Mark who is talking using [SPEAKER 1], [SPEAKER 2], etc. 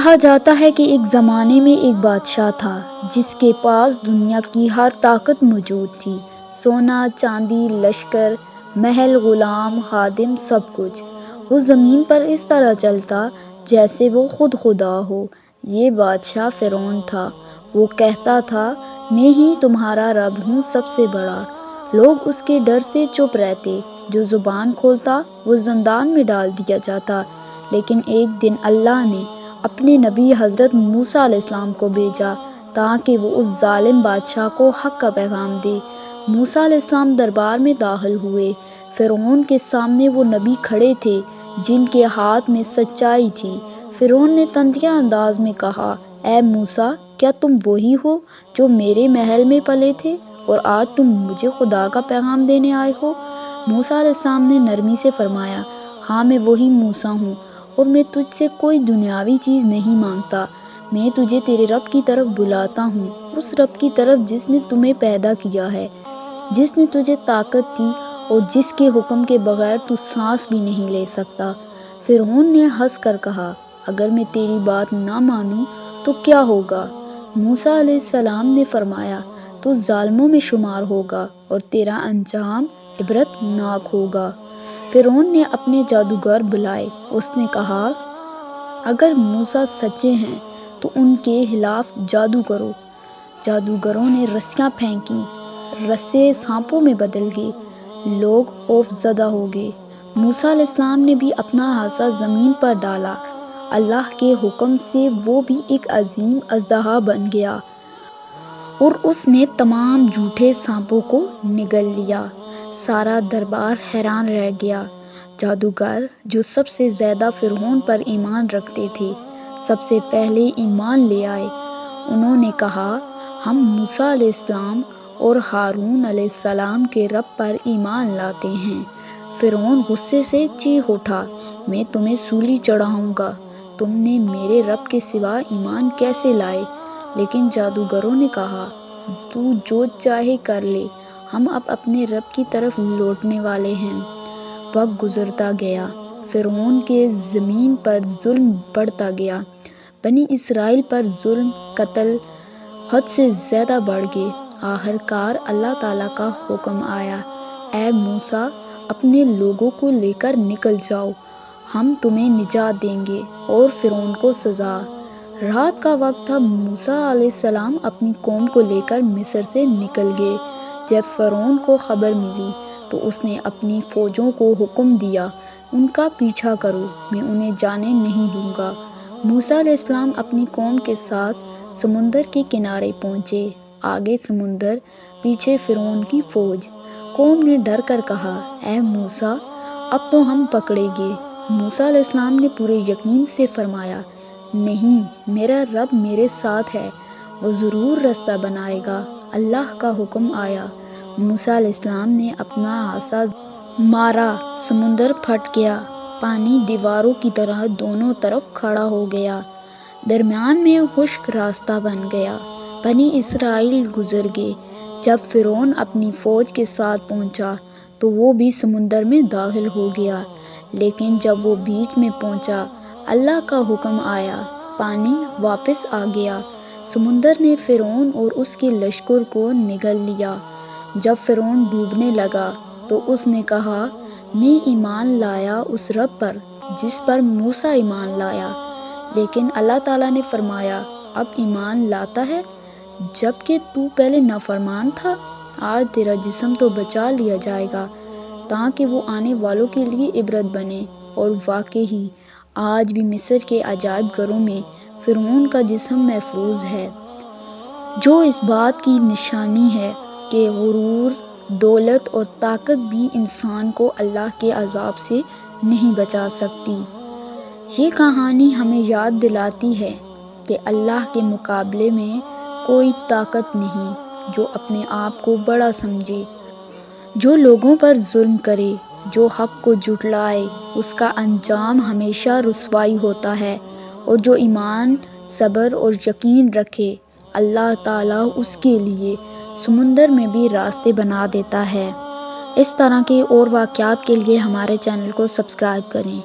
[SPEAKER 1] کہا جاتا ہے کہ ایک زمانے میں ایک بادشاہ تھا جس کے پاس دنیا کی ہر طاقت موجود تھی، سونا چاندی، لشکر، محل، غلام، خادم، سب کچھ۔ وہ زمین پر اس طرح چلتا جیسے وہ خود خدا ہو۔ یہ بادشاہ فرعون تھا۔ وہ کہتا تھا، میں ہی تمہارا رب ہوں، سب سے بڑا۔ لوگ اس کے ڈر سے چپ رہتے، جو زبان کھولتا وہ زندان میں ڈال دیا جاتا۔ لیکن ایک دن اللہ نے اپنے نبی حضرت موسیٰ علیہ السلام کو بھیجا تاکہ وہ اس ظالم بادشاہ کو حق کا پیغام دے۔ موسیٰ علیہ السلام دربار میں داخل ہوئے۔ فرعون کے سامنے وہ نبی کھڑے تھے جن کے ہاتھ میں سچائی تھی۔ فرعون نے تندیہ انداز میں کہا، اے موسیٰ، کیا تم وہی ہو جو میرے محل میں پلے تھے اور آج تم مجھے خدا کا پیغام دینے آئے ہو؟ موسیٰ علیہ السلام نے نرمی سے فرمایا، ہاں میں وہی موسیٰ ہوں اور میں تجھ سے کوئی دنیاوی چیز نہیں مانگتا۔ میں تجھے تیرے رب کی طرف بلاتا ہوں، اس رب کی طرف جس نے تمہیں پیدا کیا ہے، جس نے تجھے طاقت دی اور جس کے حکم کے بغیر تو سانس بھی نہیں لے سکتا۔ فرعون نے ہنس کر کہا، اگر میں تیری بات نہ مانوں تو کیا ہوگا؟ موسیٰ علیہ السلام نے فرمایا، تو ظالموں میں شمار ہوگا اور تیرا انجام عبرت ناک ہوگا۔ فرعون نے اپنے جادوگر بلائے۔ اس نے کہا، اگر موسیٰ سچے ہیں تو ان کے خلاف جادو کرو۔ جادوگروں نے رسیاں پھینکیں، رسے سانپوں میں بدل گئے، لوگ خوف زدہ ہو گئے۔ موسیٰ علیہ السلام نے بھی اپنا عصا زمین پر ڈالا۔ اللہ کے حکم سے وہ بھی ایک عظیم اژدہا بن گیا اور اس نے تمام جھوٹے سانپوں کو نگل لیا۔ سارا دربار حیران رہ گیا۔ جادوگر جو سب سے زیادہ فرعون پر ایمان رکھتے تھے، سب سے پہلے ایمان لے آئے۔ انہوں نے کہا، ہم موسیٰ علیہ السلام اور ہارون علیہ السلام کے رب پر ایمان لاتے ہیں۔ فرعون غصے سے چیخ اٹھا، میں تمہیں سولی چڑھاؤں گا، تم نے میرے رب کے سوا ایمان کیسے لائے؟ لیکن جادوگروں نے کہا، تو جو چاہے کر لے، ہم اب اپنے رب کی طرف لوٹنے والے ہیں۔ وقت گزرتا گیا، فرعون کے زمین پر ظلم بڑھتا گیا۔ بنی اسرائیل پر ظلم، قتل حد سے زیادہ بڑھ گئے۔ آخر کار اللہ تعالیٰ کا حکم آیا، اے موسیٰ، اپنے لوگوں کو لے کر نکل جاؤ، ہم تمہیں نجات دیں گے اور فرعون کو سزا۔ رات کا وقت تھا۔ موسیٰ علیہ السلام اپنی قوم کو لے کر مصر سے نکل گئے۔ جب فرعون کو خبر ملی تو اس نے اپنی فوجوں کو حکم دیا، ان کا پیچھا کرو، میں انہیں جانے نہیں دوں گا۔ موسیٰ علیہ السلام اپنی قوم کے ساتھ سمندر کے کنارے پہنچے۔ آگے سمندر، پیچھے فرعون کی فوج۔ قوم نے ڈر کر کہا، اے موسیٰ، اب تو ہم پکڑے گئے۔ موسیٰ علیہ السلام نے پورے یقین سے فرمایا، نہیں، میرا رب میرے ساتھ ہے، وہ ضرور راستہ بنائے گا۔ اللہ کا حکم آیا، موسیٰ علیہ السلام نے اپنا عصا مارا، سمندر پھٹ گیا، پانی دیواروں کی طرح دونوں طرف کھڑا ہو گیا، درمیان میں خشک راستہ بن گیا۔ بنی اسرائیل گزر گئے۔ جب فرعون اپنی فوج کے ساتھ پہنچا تو وہ بھی سمندر میں داخل ہو گیا، لیکن جب وہ بیچ میں پہنچا، اللہ کا حکم آیا، پانی واپس آ گیا۔ سمندر نے فرعون اور اس کے لشکر کو نگل لیا۔ جب فرعون ڈوبنے لگا تو اس نے کہا، میں ایمان لایا اس رب پر جس پر موسیٰ ایمان لایا۔ لیکن اللہ تعالیٰ نے فرمایا، اب ایمان لاتا ہے جبکہ تو پہلے نافرمان تھا؟ آج تیرا جسم تو بچا لیا جائے گا تاکہ وہ آنے والوں کے لیے عبرت بنے۔ اور واقعی آج بھی مصر کے عجائب گھروں میں فرعون کا جسم محفوظ ہے، جو اس بات کی نشانی ہے کہ غرور، دولت اور طاقت بھی انسان کو اللہ کے عذاب سے نہیں بچا سکتی۔ یہ کہانی ہمیں یاد دلاتی ہے کہ اللہ کے مقابلے میں کوئی طاقت نہیں جو اپنے آپ کو بڑا سمجھے۔ جو لوگوں پر ظلم کرے، جو حق کو جھٹلائے، اس کا انجام ہمیشہ رسوائی ہوتا ہے، اور جو ایمان، صبر اور یقین رکھے، اللہ تعالیٰ اس کے لیے سمندر میں بھی راستے بنا دیتا ہے۔ اس طرح کے اور واقعات کے لیے ہمارے چینل کو سبسکرائب کریں۔